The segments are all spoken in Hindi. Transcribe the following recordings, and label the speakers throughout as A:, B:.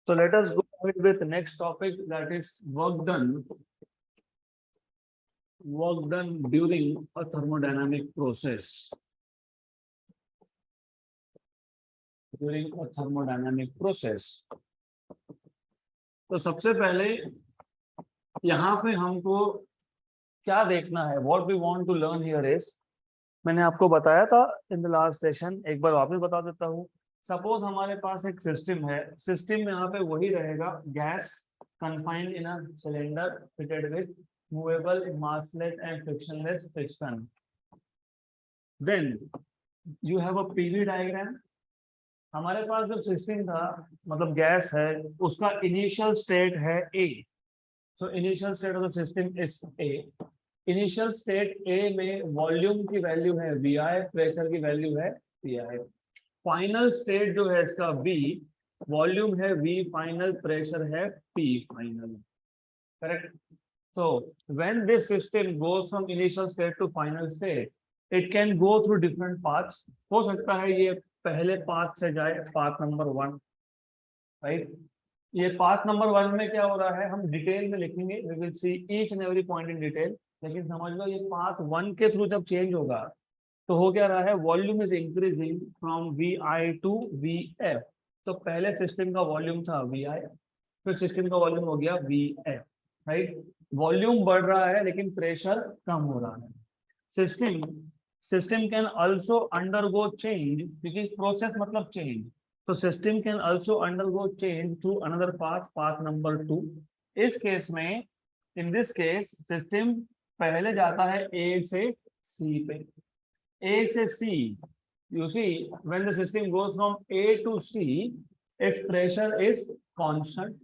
A: So let us go ahead with the next topic, that is work done during a thermodynamic process. During a thermodynamic process. तो सबसे पहले यहाँ पे हमको क्या देखना है, what we want to learn here is, मैंने आपको बताया था इन द लास्ट सेशन, एक बार वापस बता देता हूँ। सपोज हमारे पास एक सिस्टम है, सिस्टम में यहाँ पे वही रहेगा, gas confined in a cylinder fitted with movable massless and frictionless piston. Then you have a PV diagram. हमारे पास जो सिस्टम था, मतलब गैस है, उसका इनिशियल स्टेट है A. So initial state of the system is A. Initial state A में वॉल्यूम की वैल्यू है वी आई, प्रेशर की वैल्यू है पी आई। फाइनल स्टेट जो है इसका बी, वॉल्यूम है वी फाइनल, प्रेशर है P final. Correct. So when this system goes from initial state to final state, it can go through different paths. हो सकता है ये पहले पाथ से जाए, पाथ नंबर 1, राइट। ये पाथ नंबर 1 में क्या हो रहा है हम डिटेल में लिखेंगे, we will see each and every point in detail। लेकिन समझ लो ये पाथ 1 के थ्रू जब चेंज होगा तो हो क्या रहा है, volume is increasing from V I to V F. तो पहले सिस्टम का वॉल्यूम था वी आई, फिर सिस्टम का वॉल्यूम हो गया वी एफ, राइट। वॉल्यूम बढ़ रहा है लेकिन प्रेशर कम हो रहा है। System can also undergo change, क्योंकि प्रोसेस मतलब चेंज, तो system can also undergo change through another path, path number 2। इस केस में, इन दिस केस, सिस्टम पहले जाता है ए से सी पे। ए से सी, you see when the system goes from A to C, its pressure is constant,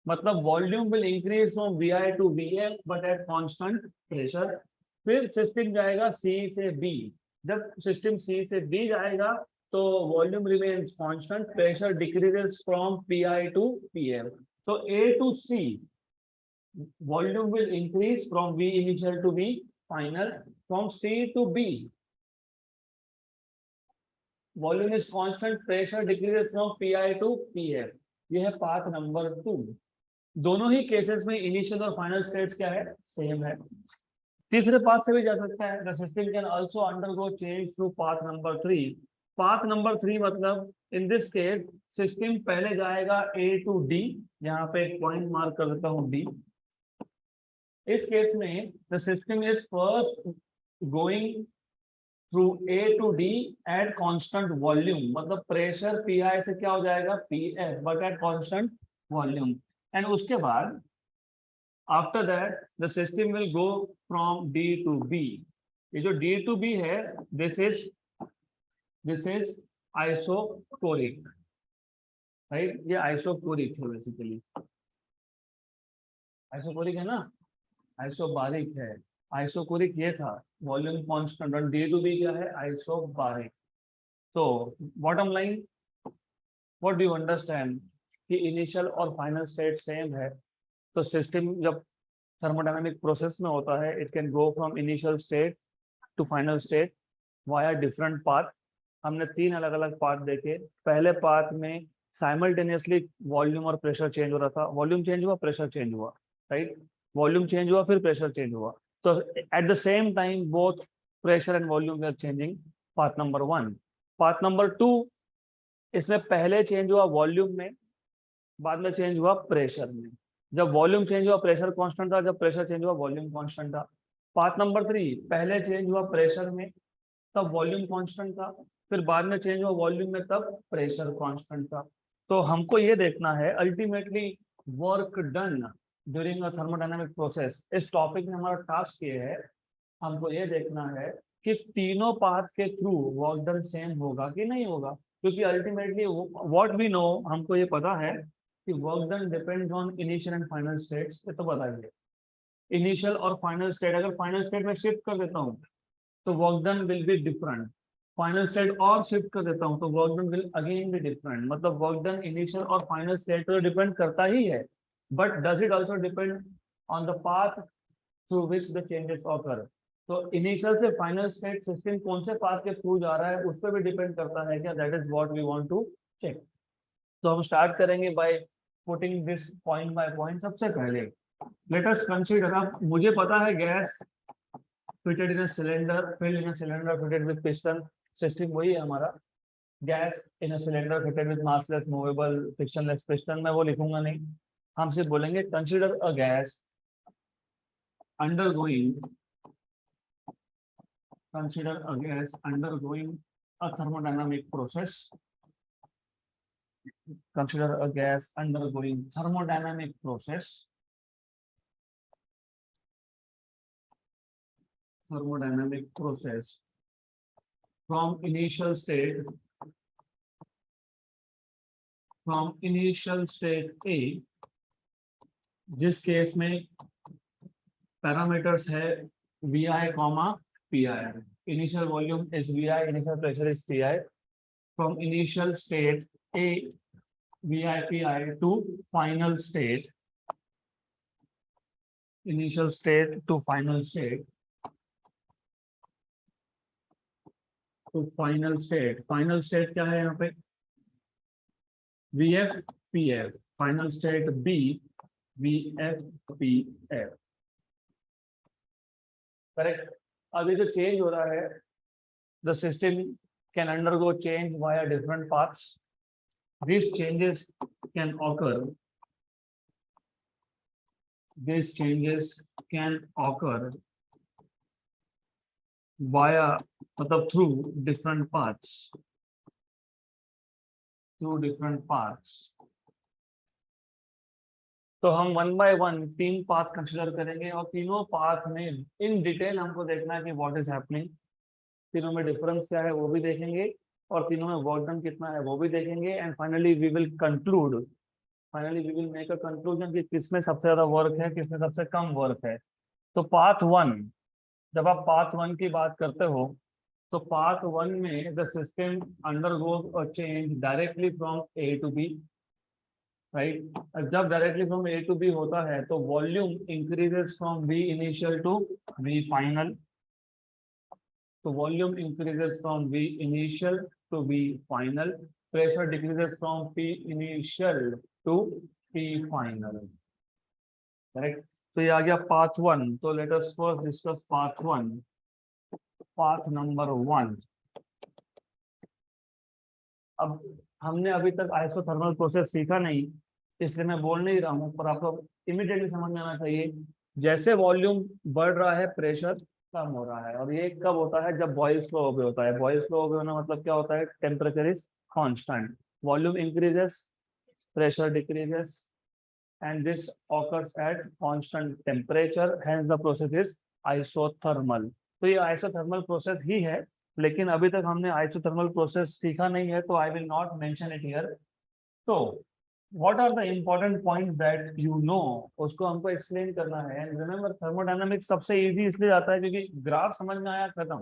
A: मतलब volume will increase from V I to V F but at constant pressure. फिर सिस्टम जाएगा सी से बी। जब सिस्टम सी से बी जाएगा तो volume remains constant, pressure decreases from P I to P F. तो A to C volume will increase from V initial to V final, from C to B volume is constant, pressure decreases from P I to P F. यह है पाथ नंबर 2। दोनों ही केसेस में इनिशियल और फाइनल स्टेट्स क्या है, सेम है। तीसरे पाथ से भी जा सकता है, the system can also undergo change through path number 3। Path number 3 मतलब इन दिस केस सिस्टम पहले जाएगा ए टू डी, यहाँ पे एक पॉइंट मार्क कर देता हूँ डी। इस केस में the system is first going through A to D at constant volume, मतलब प्रेशर पी आई से क्या हो जाएगा P F, but at constant volume. And उसके बाद after that the system will go from D to B. ये जो डी टू बी है, दिस इज आइसोकोरिक, राइट। ये आइसोकोरिक है बेसिकली, आइसोकोरिक है ना, आइसोबारिक है। आइसोकोरिक ये था, वॉल्यूम कांस्टेंट, और डी टू बी क्या है, आइसोबारिक। तो bottom line, what do you understand कि इनिशियल और फाइनल स्टेट सेम है। तो सिस्टम जब थर्मोडायनामिक प्रोसेस में होता है, it can go from initial state to final state via different path. हमने 3 अलग अलग पाथ देखे। पहले पाथ में साइमल्टेनियसली वॉल्यूम और प्रेशर चेंज हो रहा था, वॉल्यूम चेंज हुआ, प्रेशर चेंज हुआ, राइट। वॉल्यूम चेंज हुआ, फिर प्रेशर चेंज हुआ, तो eight the same time both pressure and volume are changing. Path number 1। Path number 2, इसमें पहले चेंज हुआ वॉल्यूम में, बाद में चेंज हुआ प्रेशर में। जब वॉल्यूम चेंज हुआ प्रेशर कांस्टेंट था, जब प्रेशर चेंज हुआ वॉल्यूम कांस्टेंट था। पाथ नंबर 3, पहले चेंज हुआ प्रेशर में, तब वॉल्यूम कांस्टेंट था, फिर बाद में चेंज हुआ वॉल्यूम में, तब प्रेशर कांस्टेंट था। तो हमको ये देखना है ultimately work done during a thermodynamic process. इस टॉपिक में हमारा टास्क ये है, हमको ये देखना है कि तीनों पाथ के थ्रू वर्क डन सेम होगा कि नहीं होगा, क्योंकि अल्टीमेटली व्हाट वी नो, हमको ये पता है कि work done depends on initial and final states. ये तो बताइए, इनिशियल और फाइनल स्टेट, अगर फाइनल स्टेट में शिफ्ट कर देता हूँ तो work done will be different. Final state और शिफ्ट कर देता हूँ तो work done will again be different. मतलब वर्क डन इनिशियल और फाइनल स्टेट पर डिपेंड करता ही है, but does it also depend on the path through which the changes occur. तो इनिशियल से फाइनल स्टेट सिस्टम कौन से पाथ के थ्रू जा रहा है उस पर भी डिपेंड करता है क्या, that is what we want to check. तो हम स्टार्ट करेंगे by putting this point by point. सबसे पहले लेट अस कंसीडर, अब मुझे पता है gas fitted in a cylinder, filled in a cylinder fitted with piston system, वही है हमारा gas in a cylinder fitted with massless movable frictionless piston. मैं वो लिखूंगा नहीं, हम सिर्फ बोलेंगे consider a gas undergoing, consider a gas undergoing a thermodynamic process, consider a gas undergoing thermodynamic process, thermodynamic process from initial state, from initial state A, जिस केस में पैरामीटर्स है V I comma P I, initial volume is V I, initial pressure is P I, from initial state A V I P I to final state, initial state to final state, to final state. Final state क्या है यहाँ पे, V F P F, final state B V F P F, correct. अभी जो चेंज हो रहा है, the system can undergo change via different paths, these changes can occur, these changes can occur via मतलब through different paths, through different paths। तो हम one by one 3 path consider करेंगे और तीनों पाथ में इन डिटेल हमको देखना है कि व्हाट इज हैपनिंग, तीनों में डिफरेंस क्या है वो भी देखेंगे और तीनों में वर्क डन कितना है वो भी देखेंगे, and finally we will conclude, finally we will make a conclusion कि किसमें सबसे ज्यादा वर्क है, किसमें सबसे कम वर्क है। तो पाथ वन, जब आप पाथ वन की बात करते हो तो पाथ वन में the system undergoes a change directly from A to B, right. जब directly from A to B होता है तो volume increases from V initial to V final, तो volume increases from V initial to V final, pressure decreases from P initial to P final, correct. तो ये आ गया पाथ वन। तो let us first discuss path one, path number one. अब हमने अभी तक आइसोथर्मल प्रोसेस सीखा नहीं, इसलिए मैं बोल नहीं रहा हूँ, पर आपको इमीडिएटली समझ में आना चाहिए। जैसे वॉल्यूम बढ़ रहा है प्रेशर कम हो रहा है, और ये कब होता है, जब बॉयल फ्लो ओवर होता है। बॉयल फ्लो ओवर होना मतलब क्या होता है, temperature is constant, volume increases, pressure decreases, and this occurs at constant temperature, hence the process is isothermal। तो ये isothermal process ही है, लेकिन अभी तक हमने isothermal process सीखा नहीं है, तो I will not mention it here। तो what are the important points that you know, उसको हमको एक्सप्लेन करना है। एंड रिमेंबर थर्मोडायनामिक्स सबसे इजी इसलिए आता है क्योंकि ग्राफ समझ में आया खत्म।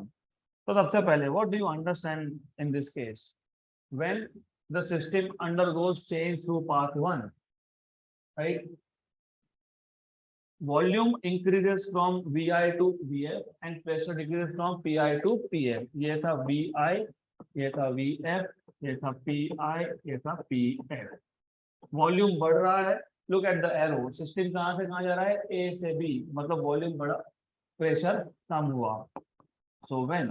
A: तो सबसे पहले what do you understand in this case, when the system undergoes change through path 1, right, volume increases from vi to vf and pressure decreases from pi to pf। ये था vi, ये था vf, ये था pi, ये था pf। वॉल्यूम बढ़ रहा है, look at the arrow, system कहां से कहां जा रहा है, ए से बी, मतलब वॉल्यूम बढ़ा, प्रेशर कम हुआ। So when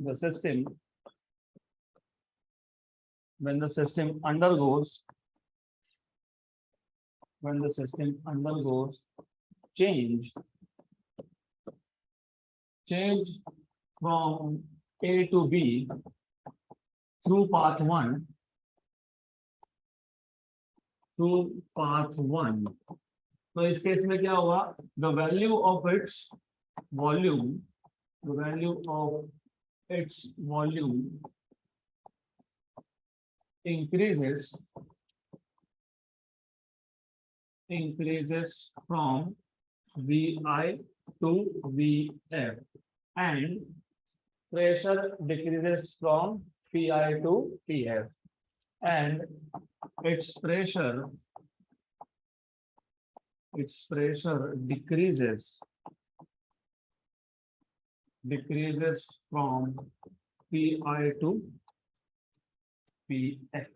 A: the system, when the system undergoes, when the system undergoes change from A to B through path 1, through path 1, तो इस केस में क्या हुआ, the value of its volume, the value of its volume increases from Vi to Vf, and pressure decreases from Pi to Pf, and its pressure decreases from Pi to Pf।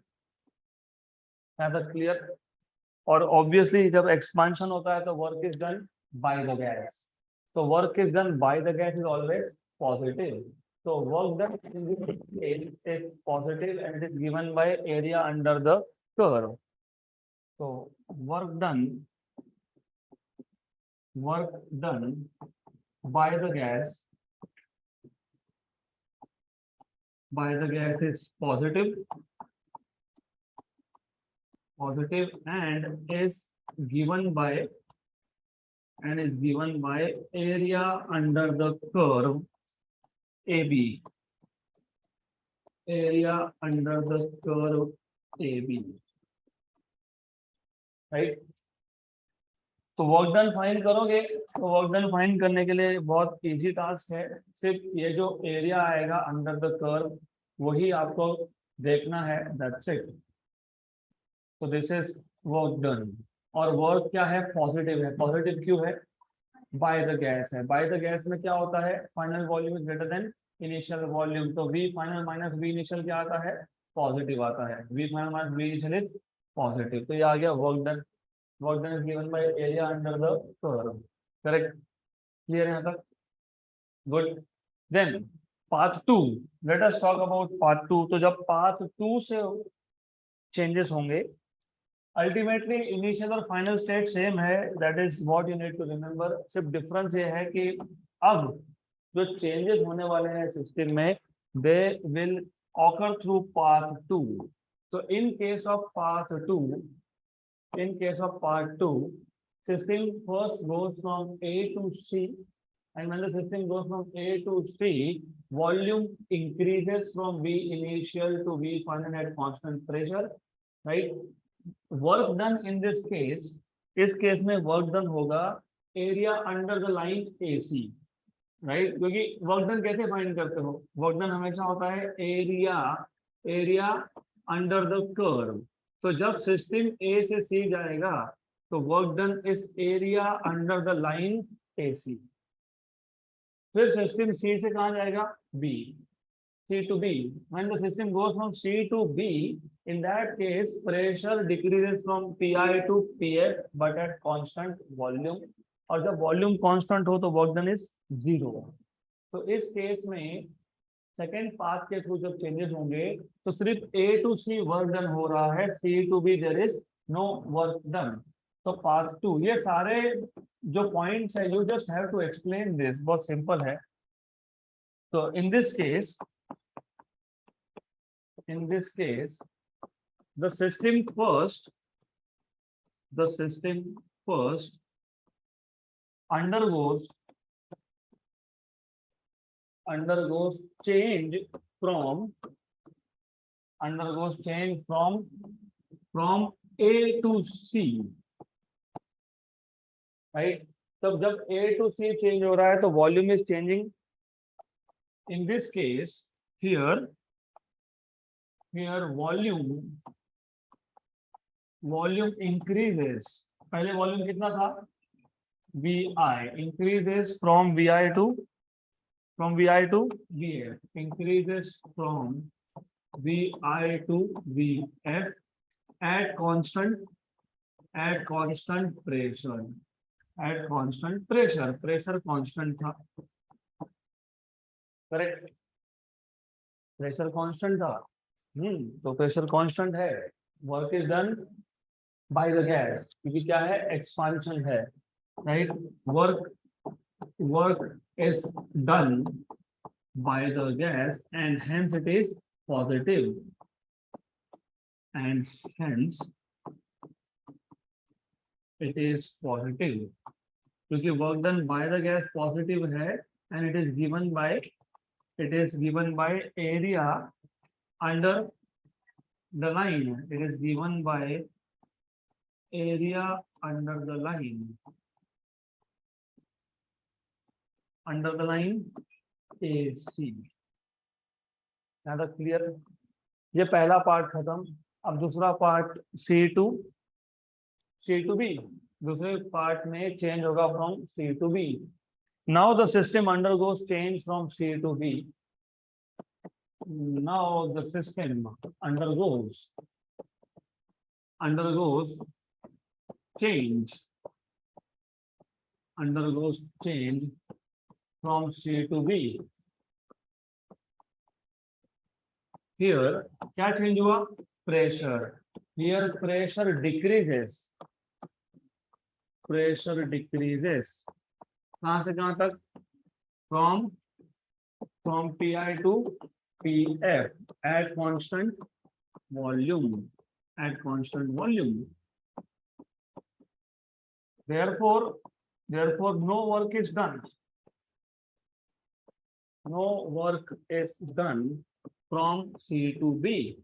A: Is that clear? और ऑब्वियसली जब एक्सपांशन होता है तो work is done by the gas, तो work is done by the gas is always positive, so work done in this case is positive and it is given by area under the curve. So work done by the gas is positive and is given by area under the curve AB, area under the curve AB, right? तो वर्क डन फाइंड करोगे, तो वर्क डन फाइंड करने के लिए बहुत इजी टास्क है, सिर्फ ये जो एरिया आएगा अंडर द कर्व वही आपको देखना है, दैट्स इट। तो दिस इज वर्क डन, और वर्क क्या है, पॉजिटिव है। पॉजिटिव क्यों है, बाय द गैस है। बाय द गैस में क्या होता है, final volume is greater than initial volume, तो V final minus V initial क्या आता है, पॉजिटिव आता है। V final minus V initial is positive, तो ये आ गया work done. Work done is given by area under the curve. Correct? Clear यहाँ तक? Good. Then path 2. Let us talk about path 2. तो जब path 2 से changes होंगे, ultimately initial और final state same है. That is what you need to remember. सिर्फ difference ये है कि अब जो changes होने वाले हैं system में, they will occur through path 2. So in case of path 2. In case of part 2, system first goes from A to C, and when the system goes from A to C, volume increases from V initial to V final at constant pressure, right? Work done in this case, इस केस में work done होगा area under the line AC, right? क्योंकि work done कैसे फाइंड करते हो, work done हमेशा होता है area under the curve। तो जब सिस्टम ए से सी जाएगा तो work done is area under the line AC। फिर सिस्टम सी से कहां जाएगा, B, C to B। When the system goes from C to B, in that case pressure decreases from PI to PF but at constant volume, और जब वॉल्यूम कांस्टेंट हो तो वर्क डन इज 0। तो इस केस में सेकेंड पाथ के थ्रू जब चेंजेस होंगे तो सिर्फ A to C work done हो रहा है, C to B there is no work done. तो पाथ 2, ये सारे जो पॉइंट्स है, you just have to explain this, बहुत सिंपल है। तो in this case the system first undergoes change from A to C, right? तब जब A to C चेंज हो रहा है तो volume is changing. In this case here volume increases। पहले वॉल्यूम कितना था, VI, increases from VI to VF, increases from VI to VF at constant pressure, pressure constant था, करेक्ट, प्रेशर कांस्टेंट था। तो प्रेशर कांस्टेंट है, work is done by the gas, क्योंकि क्या है, एक्सपांशन है, right? Work is done by the gas and hence it is positive, and hence it is positive, क्योंकि work done by the gas positive है and it is given by area under the line, it is given by area under the line AC। यहाँ तक क्लियर? ये पहला पार्ट खत्म। अब दूसरा पार्ट C to B, दूसरे पार्ट में चेंज होगा from C to B। Now the system undergoes change from C to B। Now the system undergoes change from C to B. Here क्या change हुआ? Pressure. Here pressure decreases. कहाँ से कहाँ तक? From PI to PF at constant volume. Therefore, no work is done. From C to B.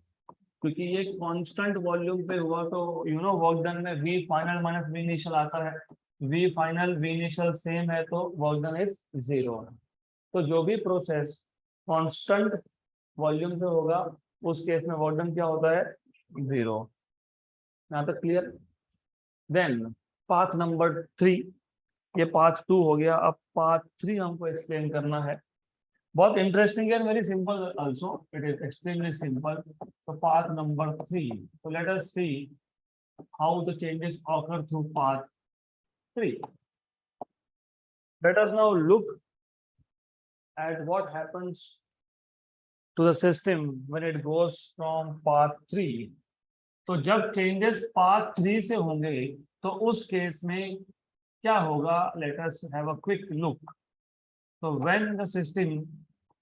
A: क्योंकि ये कांस्टेंट वॉल्यूम पे हुआ तो वर्क डन में V final minus V initial आता है. V final V initial same है तो वर्क डन इज 0. तो जो भी प्रोसेस कांस्टेंट वॉल्यूम पे होगा उस केस में वर्क डन क्या होता है? 0. यहाँ तक क्लियर? देन पाथ नंबर 3, ये पाथ 2 हो गया. अब पाथ 3 हमको एक्सप्लेन करना है. बहुत इंटरेस्टिंग है, very simple also. It is extremely simple. तो path number 3, so let us see how the changes occur through path 3. Let us now look at what happens to the system when it goes from path 3. तो जब changes path 3 से होंगे तो उस केस में क्या होगा? Let us have a quick look. So when the system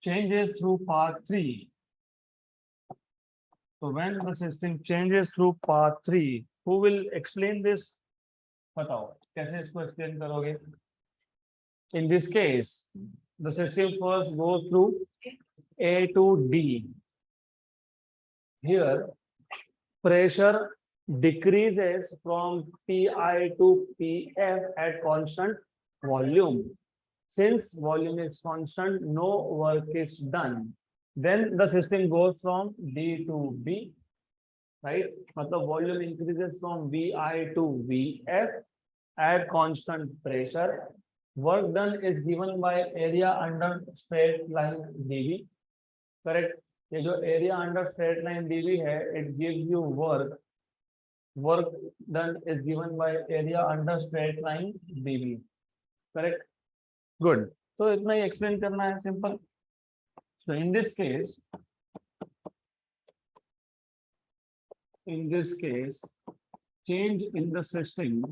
A: changes through path 3, who will explain this? बताओ कैसे इसको explain करोगे? In this case, the system first goes through A to D. Here, pressure decreases from PI to PF at constant volume. Since volume is constant, no work is done. Then the system goes from D to B, right? मतलब volume increases from VI to VF at constant pressure. Work done is given by area under straight line dV. Correct? ये जो area under straight line dV है, it gives you work. Work done is given by area under straight line dV. Correct? Good. So इतना ही explain करना है, simple. So in this case, change in the system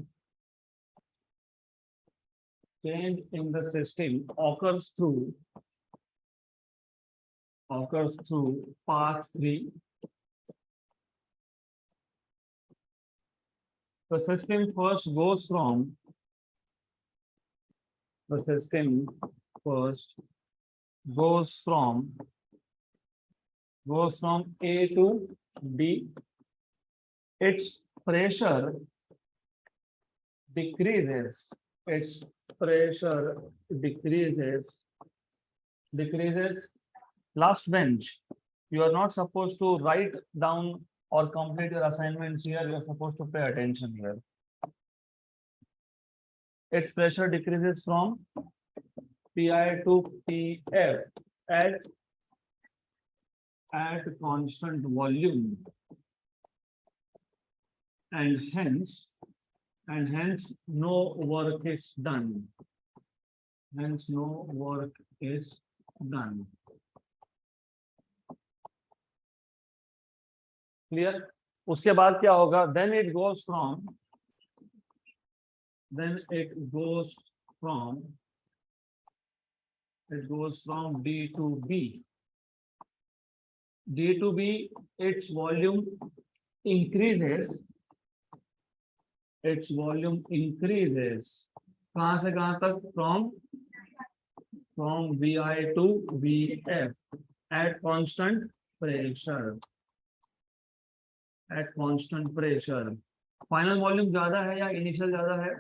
A: occurs through path 3. The system first goes from A to B. Its pressure decreases. Last bench, you are not supposed to write down or complete your assignments here. You are supposed to pay attention here. Its pressure decreases from PI to PF at constant volume, and hence no work is done. Clear? उसके बाद क्या होगा? Then it goes from D to B. D to B, its volume increases. कहाँ से कहाँ तक? From VI to VF at constant pressure. Final volume ज्यादा है या इनिशियल ज्यादा है?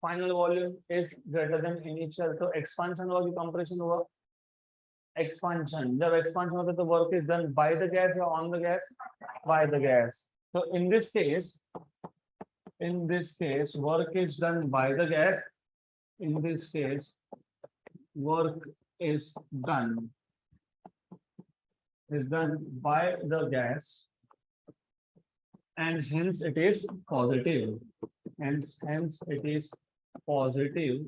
A: Final volume is greater than initial. तो expansion हुआ कि compression हुआ? Expansion. जब expansion होता है तो work is done by the gas या on the gas? By the gas. So in this case, work is done by the gas. In this case, work is done by the gas. and hence it is positive, and hence it is positive.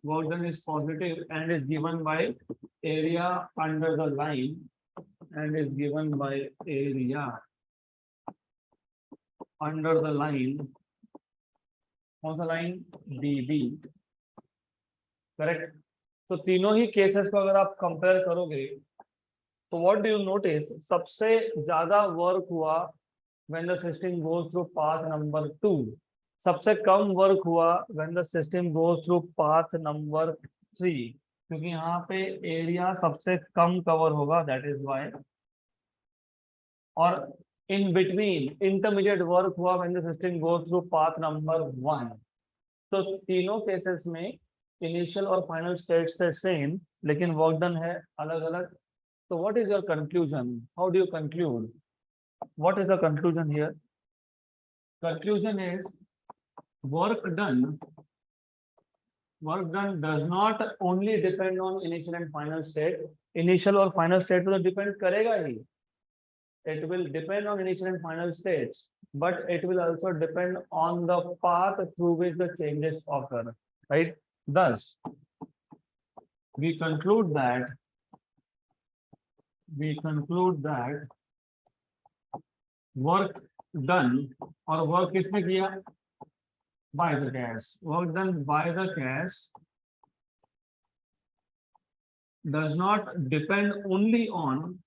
A: Work done is positive and is given by area under the line, and is given by area under the line, कौन सा line, DB, करेक्ट। तो तीनों ही केसेस को अगर आप कंपेयर करोगे तो व्हाट डू यू नोटिस, सबसे ज्यादा वर्क हुआ when the system goes through path number 2, सबसे कम वर्क हुआ when the system goes through path number 3, क्योंकि यहाँ पे एरिया सबसे कम कवर होगा, दैट इज व्हाई। और इन बिटवीन इंटरमीडिएट वर्क हुआ when the system goes through path number 1। तो तीनों केसेस में इनिशियल और फाइनल स्टेट्स से सेम, लेकिन वर्क डन है अलग अलग। So what is your conclusion? How do you conclude? What is the conclusion here? Conclusion is work done does not only depend on initial and final state. Initial और final state तो depend करेगा ही. It will depend on initial and final states, but it will also depend on the path through which the changes occur. Right? Thus, we conclude that work done, और work किसने किया, by the gas, work done by the gas does not depend only on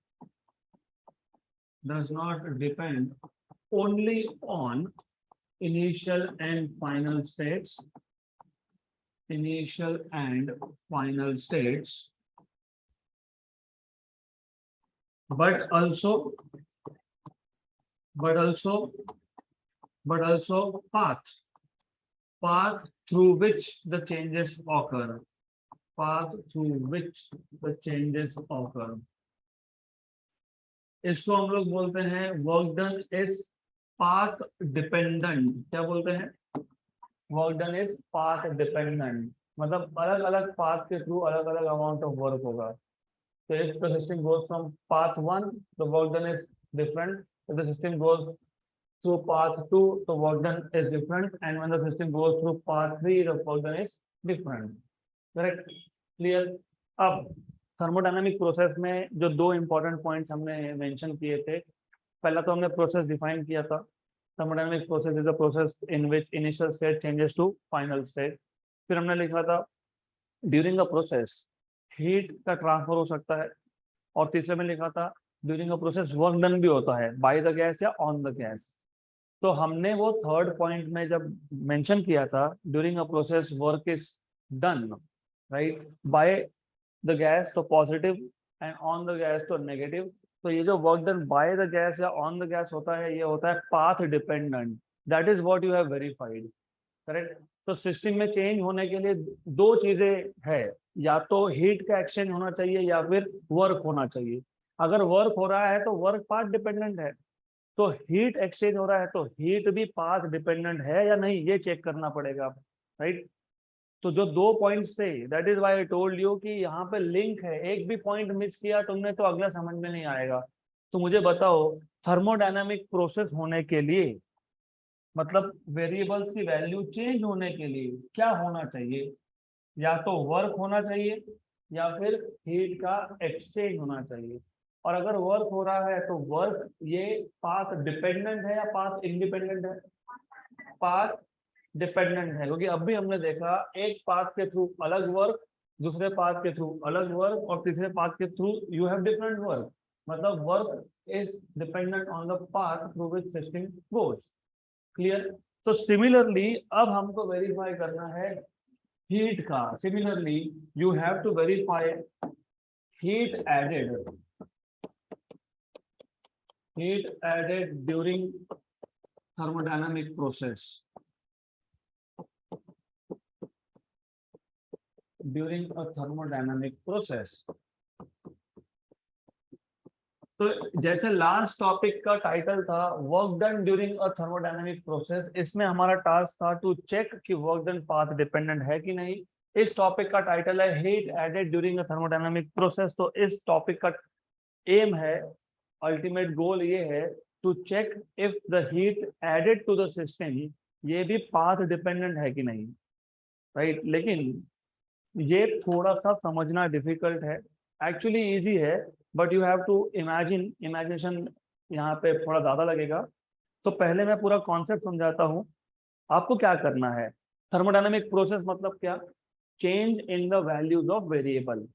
A: initial and final states, but also path through which the changes occur, इसको हम लोग बोलते हैं work done is path dependent. क्या बोलते हैं, work done is path dependent, मतलब अलग अलग पाथ के थ्रू अलग अलग अमाउंट ऑफ वर्क होगा। So if the system goes from path 1, the work done is different. If the system goes through path 2, the work done is different. And when the system goes through path 3, the work done is different. Correct? Clear? अब थर्मोडायनामिक प्रोसेस में जो दो इंपॉर्टेंट पॉइंट्स हमने मेंशन किए थे, पहला तो हमने प्रोसेस डिफाइन किया था, thermodynamic process is a process in which initial state changes to final state. फिर हमने लिखा था ड्यूरिंग अ प्रोसेस हीट का ट्रांसफर हो सकता है, और तीसरे में लिखा था during a process work done भी होता है बाय द गैस या ऑन द गैस। तो हमने वो थर्ड पॉइंट में जब मेंशन किया था during a process work is done right by the gas तो positive and on the gas तो नेगेटिव। तो ये जो work done by the gas या ऑन द गैस होता है, ये होता है path dependent. That is what you have verified, correct. तो सिस्टम में चेंज होने के लिए दो चीजें है, या तो हीट का एक्सचेंज होना चाहिए या फिर वर्क होना चाहिए। अगर वर्क हो रहा है तो वर्क पाथ डिपेंडेंट है, तो हीट एक्सचेंज हो रहा है तो हीट भी पाथ डिपेंडेंट है या नहीं, ये चेक करना पड़ेगा, राइट। तो जो दो पॉइंट्स थे, that is why I told you कि यहाँ पे लिंक है, एक भी पॉइंट मिस किया तुमने तो अगला समझ में नहीं आएगा। तो मुझे बताओ थर्मोडायनामिक प्रोसेस होने के लिए, मतलब वेरिएबल्स की वैल्यू चेंज होने के लिए क्या होना चाहिए, या तो वर्क होना चाहिए या फिर हीट का एक्सचेंज होना चाहिए। और अगर वर्क हो रहा है तो वर्क ये पाथ डिपेंडेंट है या पाथ इंडिपेंडेंट है, पाथ डिपेंडेंट है, क्योंकि अब भी हमने देखा एक पाथ के थ्रू अलग वर्क, दूसरे पाथ के थ्रू अलग वर्क, और तीसरे पाथ के through you have different work, मतलब work is dependent on the path through which system goes. Clear. तो सिमिलरली अब हमको वेरीफाई करना है हीट का। Similarly you have to verify heat added during thermodynamic process, during a thermodynamic process. तो जैसे लास्ट टॉपिक का टाइटल था work done during a thermodynamic process, इसमें हमारा टास्क था टू चेक कि वर्क डन पाथ डिपेंडेंट है कि नहीं। इस टॉपिक का टाइटल है heat added during a thermodynamic process. तो इस टॉपिक का एम है, अल्टीमेट गोल ये है to check if the heat added to the system, ये भी path dependent है कि नहीं, right? लेकिन ये थोड़ा सा समझना डिफिकल्ट है, एक्चुअली इजी है, but you have to imagination यहाँ पे थोड़ा ज्यादा लगेगा। तो पहले मैं पूरा कॉन्सेप्ट समझाता हूँ। आपको क्या करना है, थर्मोडायनामिक प्रोसेस मतलब क्या, change in the values of variable.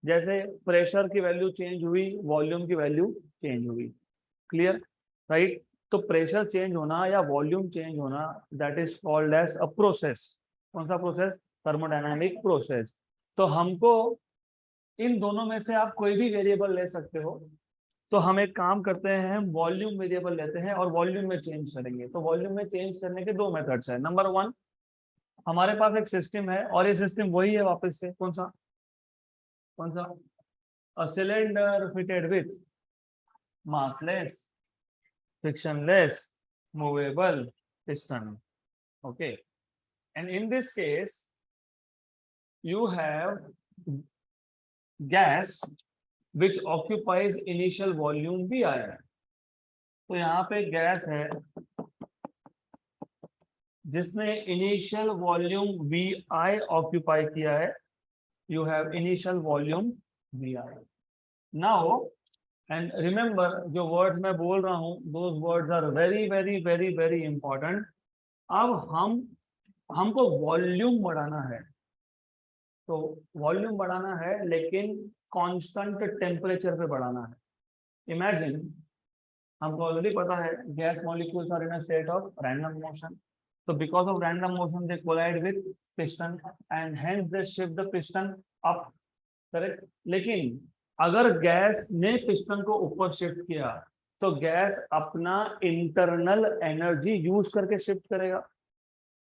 A: जैसे प्रेशर की वैल्यू चेंज हुई, वॉल्यूम की वैल्यू चेंज हुई, क्लियर, राइट? तो प्रेशर चेंज होना या वॉल्यूम चेंज होना, that is called as a process. कौन सा प्रोसेस? Thermodynamic process. तो हमको इन दोनों में से आप कोई भी वेरिएबल ले सकते हो। तो हम एक काम करते हैं, हम वॉल्यूम वेरिएबल लेते हैं और वॉल्यूम में चेंज करेंगे। तो वॉल्यूम में चेंज करने के दो मेथड्स हैं। नंबर वन, हमारे पास एक सिस्टम है और ये सिस्टम वही है वापस से, कौन सा अ cylinder fitted with massless, frictionless, movable piston. Okay, and in this case you have gas which occupies initial volume vi है। तो यहाँ पे गैस है जिसने initial volume V I occupy किया है। You have initial volume V I. Now and remember, जो वर्ड्स मैं बोल रहा हूँ, those words are very very very very important. अब हमको वॉल्यूम बढ़ाना है। तो वॉल्यूम बढ़ाना है लेकिन कांस्टेंट टेम्परेचर पे बढ़ाना है। इमेजिन, हमको ऑलरेडी पता है gas molecules are in a state of random motion. So because of random motion they collide with piston and hence they shift the piston up, correct? लेकिन अगर गैस ने पिस्टन को ऊपर शिफ्ट किया तो गैस अपना इंटरनल एनर्जी यूज करके शिफ्ट करेगा।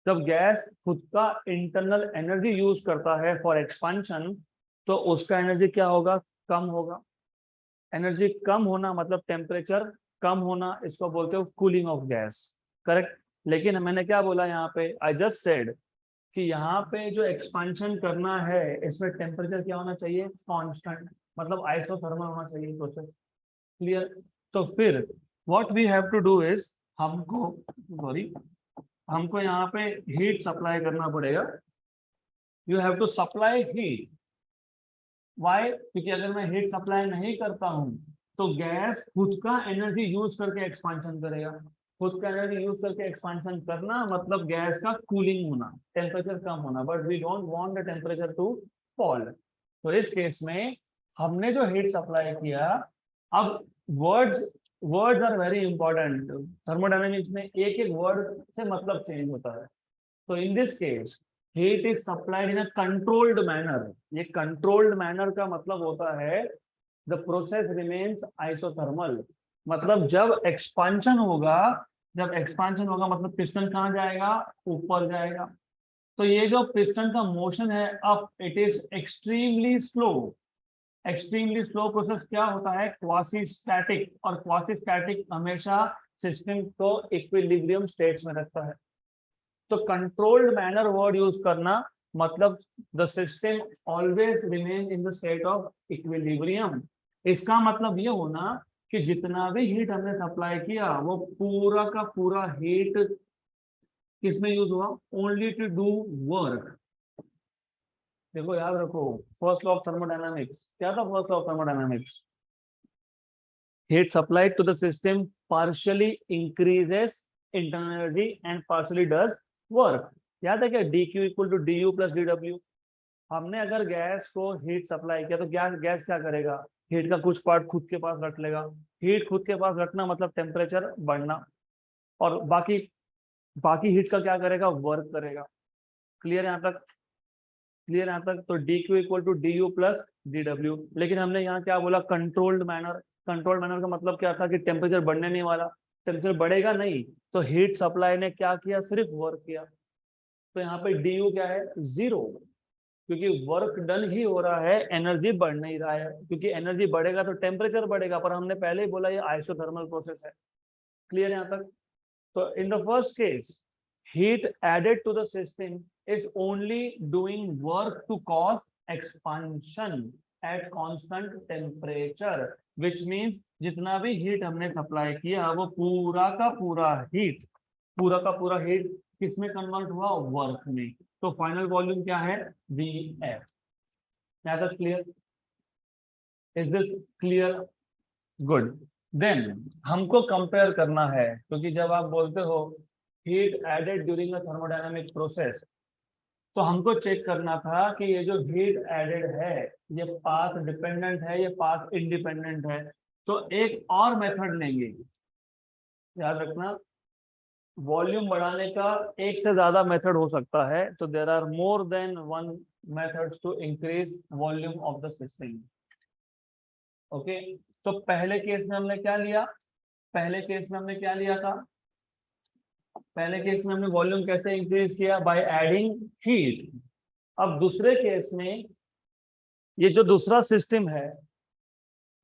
A: जब गैस खुद का इंटरनल एनर्जी यूज करता है फॉर एक्सपेंशन, तो उसका एनर्जी क्या होगा? कम होगा। एनर्जी कम होना मतलब टेम्परेचर कम होना, इसको बोलते हो कूलिंग ऑफ गैस, करेक्ट? लेकिन मैंने क्या बोला यहाँ पे, आई जस्ट सेड कि यहाँ पे जो एक्सपेंशन करना है इसमें टेम्परेचर क्या होना चाहिए? कांस्टेंट, मतलब आइसोथर्मल होना चाहिए प्रोसेस, क्लियर? तो फिर what we have to do is, हमको यहाँ पे हीट सप्लाई करना पड़ेगा। You have to supply heat. Why? क्योंकि अगर मैं हीट सप्लाई नहीं करता हूँ तो गैस खुद का एनर्जी यूज करके एक्सपेंशन करेगा। खुद का एनर्जी यूज करके एक्सपेंशन करना मतलब गैस का कूलिंग होना, टेम्परेचर कम होना, but we don't want the temperature to fall. तो इस केस में हमने जो हीट सप्लाई किया, अब words are very important. Thermodynamics में एक एक वर्ड से मतलब चेंज होता है। तो in this case heat is supplied in a controlled manner. ये कंट्रोल्ड मैनर का मतलब होता है द प्रोसेस रिमेन्स आइसोथर्मल। मतलब जब एक्सपेंशन होगा मतलब पिस्टन कहाँ जाएगा? ऊपर जाएगा। तो ये जो पिस्टन का मोशन है up, it is extremely slow. Extremely slow process क्या होता है? Quasi static. और क्वासी स्टैटिक हमेशा सिस्टम को इक्विलिब्रियम स्टेट्स में रखता है। तो कंट्रोल्ड मैनर वर्ड यूज करना मतलब the system always remain in the state of equilibrium. इसका मतलब ये होना कि जितना भी हीट हमने सप्लाई किया वो पूरा का पूरा हीट किसमें यूज हुआ? Only to do work. देखो याद रखो, फर्स्ट लॉ ऑफ थर्मोडायनामिक्स क्या था? First law of thermodynamics, heat supplied to the system partially increases internal energy and partially does work. याद है क्या? dq equal to du plus dw। हमने अगर गैस को हीट सप्लाई किया तो गैस क्या करेगा? हीट का कुछ पार्ट खुद के पास रख लेगा। हीट खुद के पास रखना मतलब टेम्परेचर बढ़ना, और बाकी हीट का क्या करेगा? वर्क करेगा। क्लियर यहाँ तक? क्लियर यहाँ तक? तो dq equal to du plus dw। लेकिन हमने यहाँ क्या बोला? Controlled manner. कंट्रोल्ड मैनर का मतलब क्या था कि टेम्परेचर बढ़ने नहीं वाला, टेम्परेचर बढ़ेगा नहीं। तो हीट सप्लाई ने क्या किया? सिर्फ वर्क किया। तो यहाँ पे du क्या है? 0, क्योंकि वर्क डन ही हो रहा है, एनर्जी बढ़ नहीं रहा है। क्योंकि एनर्जी बढ़ेगा तो टेम्परेचर बढ़ेगा, पर हमने पहले ही बोला ये आइसोथर्मल प्रोसेस है। क्लियर यहाँ तक? तो in the first case heat added to the system is only doing work to cause expansion at constant temperature, which means जितना भी हीट हमने सप्लाई किया वो पूरा का पूरा हीट किस में कन्वर्ट हुआ, वर्क में। तो फाइनल वॉल्यूम क्या है, V F. Clear, is this clear, good. Then हमको कंपेयर करना है, क्योंकि जब आप बोलते हो heat added during a thermodynamic process, तो हमको चेक करना था कि ये जो हीट एडेड है ये पाथ डिपेंडेंट है, ये पाथ इंडिपेंडेंट है। तो एक और मेथड लेंगे, याद रखना, वॉल्यूम बढ़ाने का एक से ज्यादा मेथड हो सकता है, तो there are more than one methods to increase volume of the system. Okay, तो पहले केस में हमने क्या लिया, पहले केस में हमने क्या लिया था, पहले केस में हमने वॉल्यूम कैसे इंक्रीज किया, बाय एडिंग हीट। अब दूसरे केस में ये जो दूसरा सिस्टम है,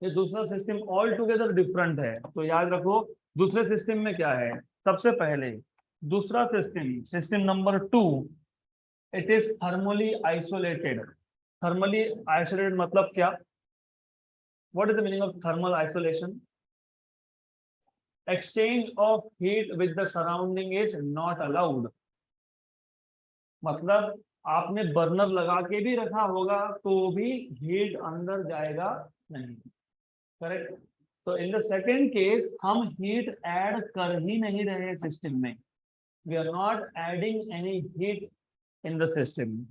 A: ये दूसरा सिस्टम ऑल टुगेदर डिफरेंट है। तो याद रखो दूसरे सिस्टम में क्या है, सबसे पहले दूसरा system, system number 2, it is thermally isolated. Thermally isolated मतलब क्या, what is the meaning of thermal isolation? Exchange of heat with the surrounding is not allowed. मतलब आपने बर्नर लगा के भी रखा होगा तो भी हीट अंदर जाएगा नहीं, करेक्ट। तो इन द सेकेंड केस हम हीट ऐड कर ही नहीं रहे सिस्टम में, we are not adding any heat in the system.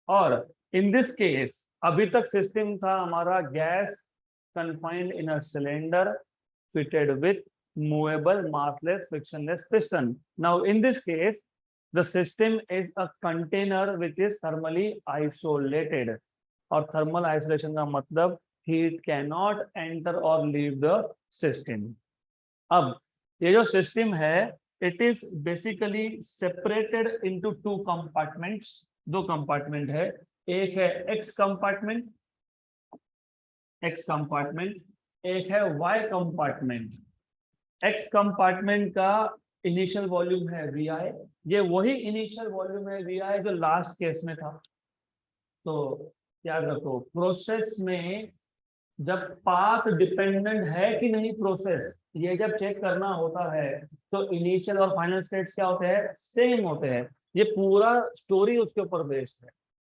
A: और इन दिस केस अभी तक सिस्टम था हमारा gas confined in a cylinder fitted with movable massless frictionless piston. Now in this case the system is a container which is thermally isolated, और thermal isolation का मतलब heat cannot enter or leave the system. अब ये जो सिस्टम है it is basically separated into two compartments, दो कंपार्टमेंट है, एक है एक्स कंपार्टमेंट, एक्स कंपार्टमेंट, एक है वाई कंपार्टमेंट। एक्स कंपार्टमेंट का इनिशियल वॉल्यूम है वी आई, ये वही इनिशियल वॉल्यूम है वी आई जो लास्ट केस में था। तो याद रखो प्रोसेस में जब पाथ डिपेंडेंट है कि नहीं प्रोसेस, ये जब चेक करना होता है तो इनिशियल और फाइनल स्टेट्स क्या होते हैं, सेम होते हैं। ये पूरा स्टोरी उसके ऊपर बेस्ड है,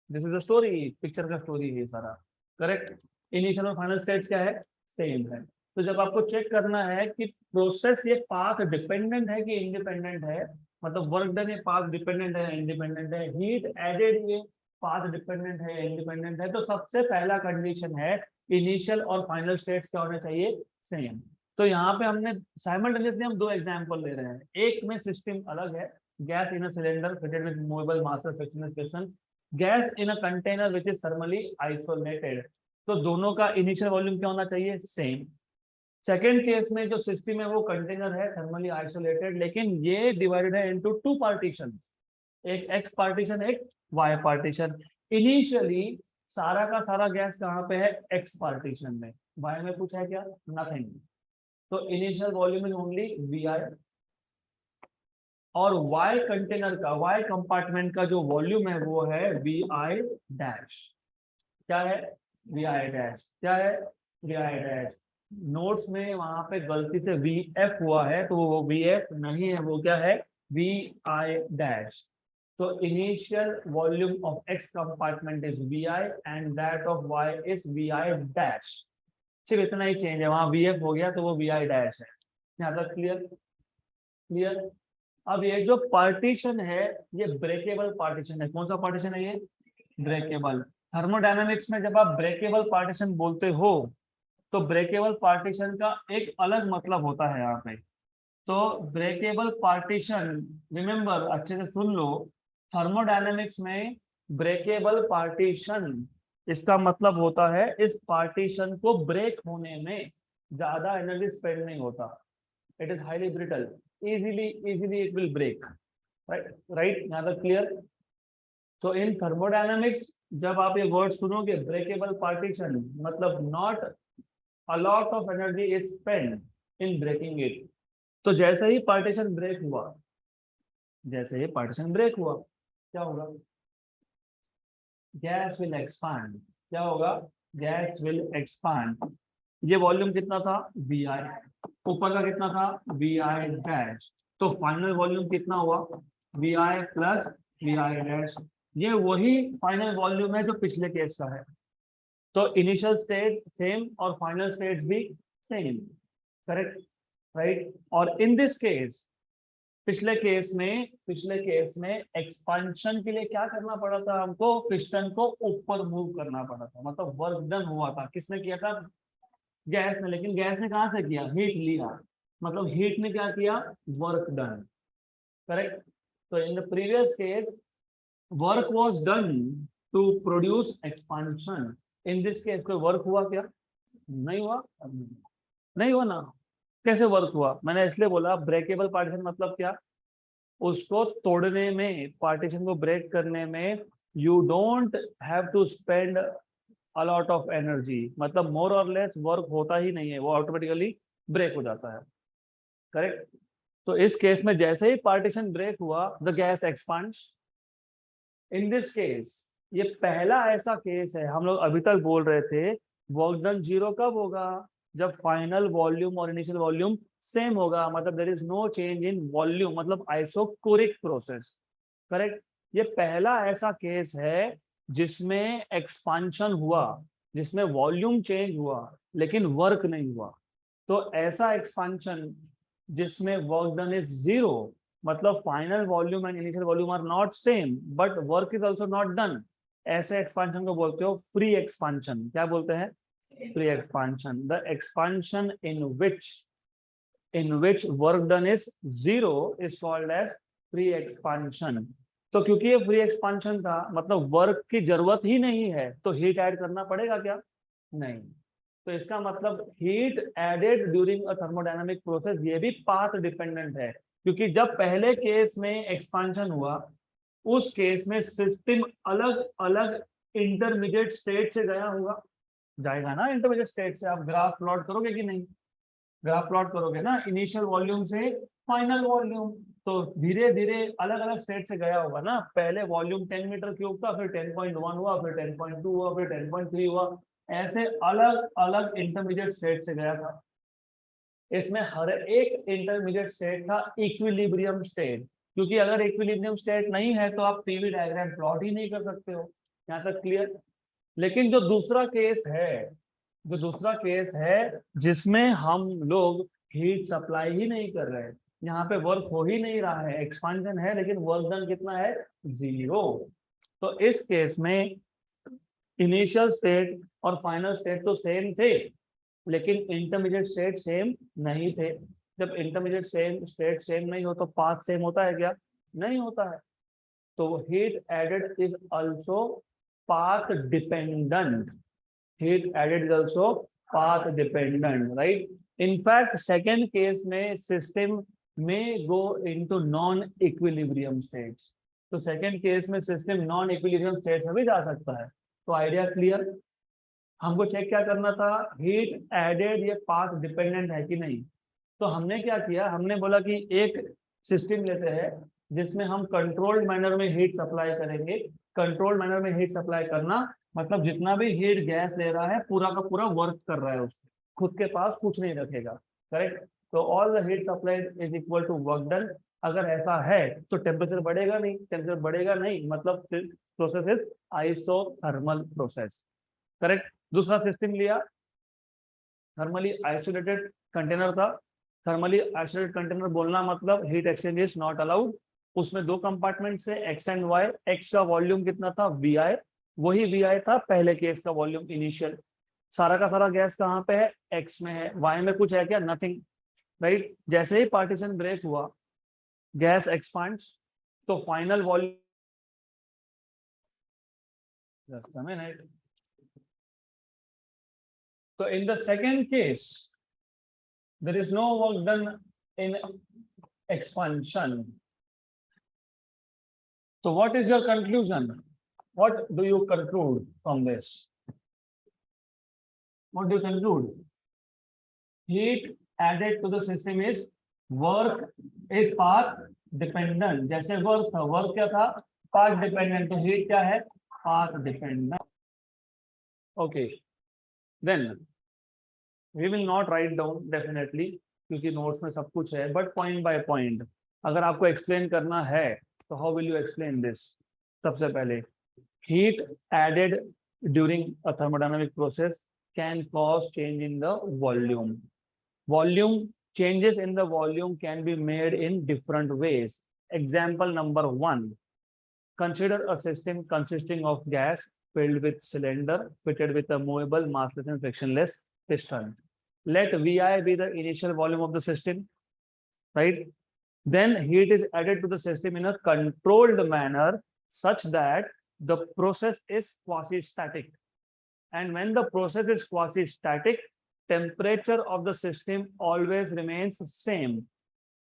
A: this is the story, picture का स्टोरी है सारा, करेक्ट। इनिशियल और फाइनल स्टेट्स क्या है, सेम है। तो जब आपको चेक करना है कि प्रोसेस ये पाथ डिपेंडेंट है कि इंडिपेंडेंट है, मतलब वर्क डन ये पाथ डिपेंडेंट है इंडिपेंडेंट है, हीट एडेड ये पाथ डिपेंडेंट है इंडिपेंडेंट है, तो सबसे पहला कंडीशन है इनिशियल और फाइनल स्टेट्स क्या होने चाहिए, सेम। तो यहाँ पे हमने साइमल्टेनियसली हम दो एग्जांपल ले रहे हैं, एक में सिस्टम अलग है, gas in a cylinder fitted with movable master frictionless piston, gas in a container which is thermally isolated. तो दोनों का इनिशियल वॉल्यूम क्या होना चाहिए, सेम। सेकेंड केस में जो सिस्टम है वो कंटेनर है थर्मली आइसोलेटेड, लेकिन ये डिवाइडेड है इनटू टू पार्टीशन, एक एक्स पार्टीशन एक वाई पार्टीशन। इनिशियली सारा का सारा गैस कहाँ पे है, एक्स पार्टीशन में, वाई में पूछा है क्या, नथिंग। तो initial volume is only V I, और वाई कंटेनर का, वाई कंपार्टमेंट का जो वॉल्यूम है वो है वी आई डैश। क्या है, वी आई डैश, क्या है, वी आई डैश। नोट्स में वहां पे गलती से वी एफ हुआ है, तो वो वी एफ नहीं है, वो क्या है, वी आई डैश। तो initial volume of X compartment is V I and that of Y is V I dash. सिर्फ इतना ही चेंज है, वहां वी एफ हो गया तो वो वी आई डैश है। यहाँ तक क्लियर, क्लियर। अब ये जो पार्टीशन है ये ब्रेकेबल पार्टीशन है, कौन सा पार्टीशन है ये, ब्रेकेबल। थर्मोडायनामिक्स में जब आप ब्रेकेबल पार्टीशन बोलते हो तो ब्रेकेबल पार्टीशन का एक अलग मतलब होता है यहाँ पे। तो ब्रेकेबल पार्टीशन, रिमेंबर अच्छे से सुन लो, थर्मोडायनामिक्स में ब्रेकेबल पार्टीशन इसका मतलब होता है इस पार्टीशन को ब्रेक होने में ज्यादा एनर्जी स्पेंड नहीं होता, it is highly brittle, easily it will break, right right, यहाँ तक क्लियर। तो इन थर्मोडायनामिक्स जब आप ये वर्ड सुनोगे ब्रेकेबल पार्टीशन, मतलब not a lot of energy is spend in breaking it. तो जैसे ही पार्टीशन ब्रेक हुआ, जैसे ही पार्टीशन ब्रेक हुआ क्या होगा, गैस विल एक्सपांड, क्या होगा, गैस विल एक्सपांड। ये वॉल्यूम कितना था वी आई, ऊपर का कितना था वी आई डैश, तो फाइनल वॉल्यूम कितना हुआ V I plus V I dash. ये वही फाइनल वॉल्यूम है जो पिछले केस का है। तो इनिशियल स्टेट सेम और फाइनल स्टेट भी सेम, करेक्ट, राइट। और इन दिस केस पिछले केस में एक्सपांशन के लिए क्या करना पड़ा था हमको, पिस्टन को ऊपर मूव करना पड़ा था, मतलब वर्क डन हुआ था। किसने किया था गैस ने, लेकिन गैस ने कहां से किया हीट लिया, मतलब हीट ने क्या किया वर्क डन, करेक्ट। तो in the previous case work was done to produce expansion, in this case कोई वर्क हुआ क्या, नहीं हुआ, नहीं हुआ ना। कैसे वर्क हुआ, मैंने इसलिए बोला ब्रेकेबल पार्टीशन मतलब क्या, उसको तोड़ने में, पार्टीशन को ब्रेक करने में you don't have to spend a lot of energy, मतलब मोर और लेस वर्क होता ही नहीं है, वो ऑटोमेटिकली ब्रेक हो जाता है, करेक्ट। तो इस केस में जैसे ही पार्टीशन ब्रेक हुआ the gas expands. In this case ये पहला ऐसा केस है, हम लोग अभी तक बोल रहे थे वर्क डन जीरो कब होगा, जब फाइनल वॉल्यूम और इनिशियल वॉल्यूम सेम होगा, मतलब there is no change in volume, मतलब आइसोकोरिक प्रोसेस, करेक्ट। ये पहला ऐसा केस है जिसमें एक्सपांशन हुआ, जिसमें वॉल्यूम चेंज हुआ लेकिन वर्क नहीं हुआ। तो ऐसा एक्सपांशन जिसमें वर्क डन इज जीरो, मतलब final volume and initial volume are not same but work is also not done, ऐसे एक्सपांशन को बोलते हो फ्री एक्सपांशन। क्या बोलते हैं free expansion. The expansion in which work done is zero is called as free expansion। तो क्योंकि ये फ्री एक्सपांशन था, मतलब वर्क की जरूरत ही नहीं है, तो हीट ऐड करना पड़ेगा क्या, नहीं। तो इसका मतलब heat added during a thermodynamic process ये भी पाथ डिपेंडेंट है, क्योंकि जब पहले केस में एक्सपांशन हुआ उस केस में सिस्टम अलग अलग इंटरमीडिएट स्टेट से गया होगा, जाएगा ना इंटरमीडिएट स्टेट से। आप ग्राफ प्लॉट करोगे कि नहीं, ग्राफ प्लॉट करोगे ना, इनिशियल वॉल्यूम से फाइनल वॉल्यूम, तो धीरे धीरे अलग अलग स्टेट से गया होगा ना। पहले वॉल्यूम 10 मीटर क्यूब था, फिर 10.1 हुआ, फिर 10.2 हुआ, फिर 10.3 हुआ, ऐसे अलग अलग इंटरमीडिएट स्टेट से गया था। इसमें हर एक इंटरमीडिएट स्टेट था इक्विलिब्रियम स्टेट, क्योंकि अगर इक्विलिब्रियम स्टेट नहीं है तो आप पीवी डायग्राम प्लॉट ही नहीं कर सकते हो। यहाँ तक क्लियर। लेकिन जो दूसरा केस है जिसमें हम लोग हीट सप्लाई ही नहीं कर रहे, यहाँ पे वर्क हो ही नहीं रहा है, एक्सपांशन है लेकिन वर्क डन कितना है जीरो। तो इस केस में इनिशियल स्टेट और फाइनल स्टेट तो सेम थे लेकिन इंटरमीडिएट स्टेट सेम नहीं थे। जब इंटरमीडिएट स्टेट सेम नहीं हो तो पाथ सेम होता है क्या, नहीं होता है। तो heat added is also path dependent, heat added is also path dependent, right? In fact second case में system may go into non equilibrium states, तो second case में system non equilibrium states में भी जा सकता है। तो आइडिया क्लियर। हमको चेक क्या करना था, हीट एडेड ये पाथ डिपेंडेंट है कि नहीं। तो हमने क्या किया, हमने बोला कि एक सिस्टम लेते हैं जिसमें हम कंट्रोल्ड मैनर में हीट सप्लाई करेंगे। कंट्रोल्ड मैनर में हीट सप्लाई करना मतलब जितना भी हीट गैस ले रहा है पूरा का पूरा वर्क कर रहा है, उसको खुद के पास कुछ नहीं रखेगा, करेक्ट। तो all the heat supply is equal to work done. अगर ऐसा है तो टेम्परेचर बढ़ेगा नहीं, टेम्परेचर बढ़ेगा नहीं मतलब process is isothermal process, correct. दूसरा सिस्टम लिया, थर्मली आइसोलेटेड कंटेनर था। थर्मली आइसोलेटेड कंटेनर बोलना मतलब heat exchange is not allowed. उसमें दो कंपार्टमेंट से एक्स एंड वाई। एक्स का वॉल्यूम कितना था वी आई, वही वी आई था पहले केस का वॉल्यूम इनिशियल। सारा का सारा गैस कहाँ पे है, एक्स में है, वाई में कुछ है क्या, नथिंग, राइट। जैसे ही पार्टीशन ब्रेक हुआ गैस एक्सपांड्स, तो final volume, just a minute. तो in the second case there is no work done in expansion. So what is your conclusion, what do you conclude from this, what do you conclude? Heat added to the system is work is path dependent। जैसे वर्क था, वर्क क्या था पाथ डिपेंडेंट, तो हीट क्या है path dependent. Okay then we will not write down definitely, क्योंकि नोट्स में सब कुछ है, बट पॉइंट बाय पॉइंट अगर आपको एक्सप्लेन करना है तो how will you explain this? सबसे पहले, heat added during a thermodynamic process can cause change in the volume. Volume changes in the volume can be made in different ways. Example number 1. Consider a system consisting of gas filled with cylinder fitted with a movable massless and frictionless piston. Let Vi be the initial volume of the system, right? Then heat is added to the system in a controlled manner such that the process is quasi-static. And when the process is quasi-static, temperature of the system always remains same,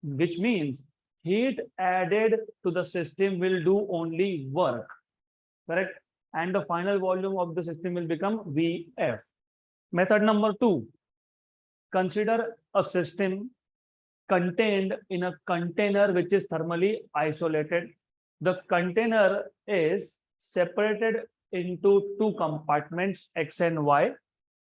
A: which means heat added to the system will do only work, correct? And the final volume of the system will become Vf. Method number 2, consider a system contained in a container which is thermally isolated. The container is separated into two compartments, X and Y,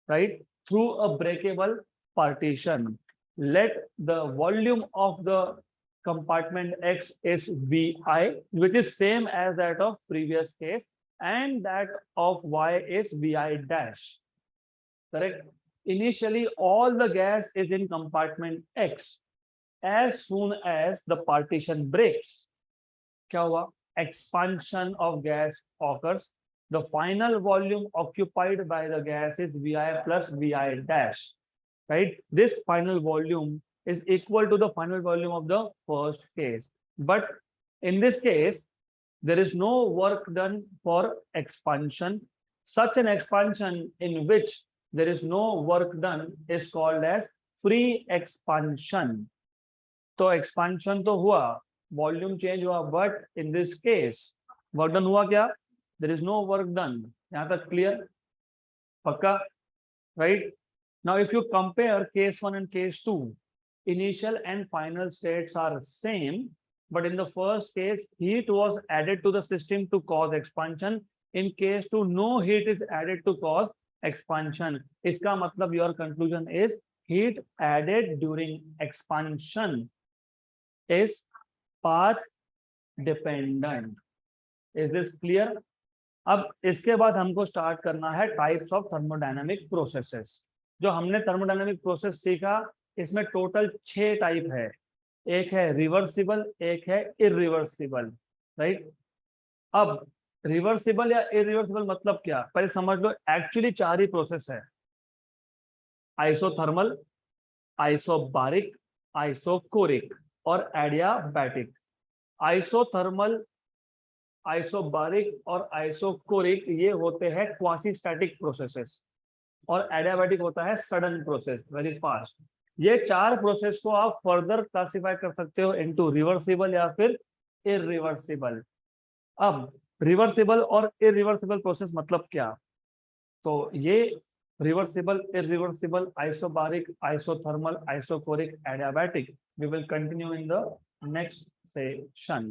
A: right, through a breakable partition. Let the volume of the compartment X is Vi, which is same as that of previous case, and that of Y is Vi dash, correct? Initially, all the gas is in compartment X. As soon as the partition breaks, क्या हुआ? Expansion of gas occurs. The final volume occupied by the gas is Vi plus Vi dash, right? This final volume is equal to the final volume of the first case. But in this case, there is no work done for expansion. Such an expansion in which there is no work done is called as free expansion. तो expansion तो हुआ, वॉल्यूम चेंज हुआ, but in this case work done हुआ क्या? There is no work done. यहां तक क्लियर? पक्का? Right. Now if you compare case 1 and case 2, initial and final states are same, but in the first case heat was added to the system to cause expansion. In case 2, no heat is added to cause expansion. इसका मतलब your conclusion is heat added during expansion is path dependent. Is this clear? अब इसके बाद हमको स्टार्ट करना है टाइप्स ऑफ थर्मोडायनामिक प्रोसेसेस. जो हमने थर्मोडायनामिक प्रोसेस सीखा, इसमें टोटल 6 टाइप है. एक है रिवर्सिबल, एक है इरिवर्सिबल, राइट? अब रिवर्सिबल या इरिवर्सिबल मतलब क्या, पहले समझ लो. एक्चुअली 4 ही प्रोसेस है: आइसोथर्मल, आइसोबारिक, आइसोकोरिक और एडियाबैटिक. आइसोथर्मल, आइसोबारिक और आइसोकोरिक ये होते हैं क्वासी स्टैटिक प्रोसेसेस, और एडियाबैटिक होता है सडन प्रोसेस, वेरी फास्ट. ये 4 प्रोसेस को आप फर्दर क्लासिफाई कर सकते हो इनटू रिवर्सिबल या फिर इरिवर्सिबल. अब रिवर्सिबल और इरिवर्सिबल प्रोसेस मतलब क्या? तो ये reversible, irreversible, isobaric, isothermal, isochoric, adiabatic, we will continue in the next session.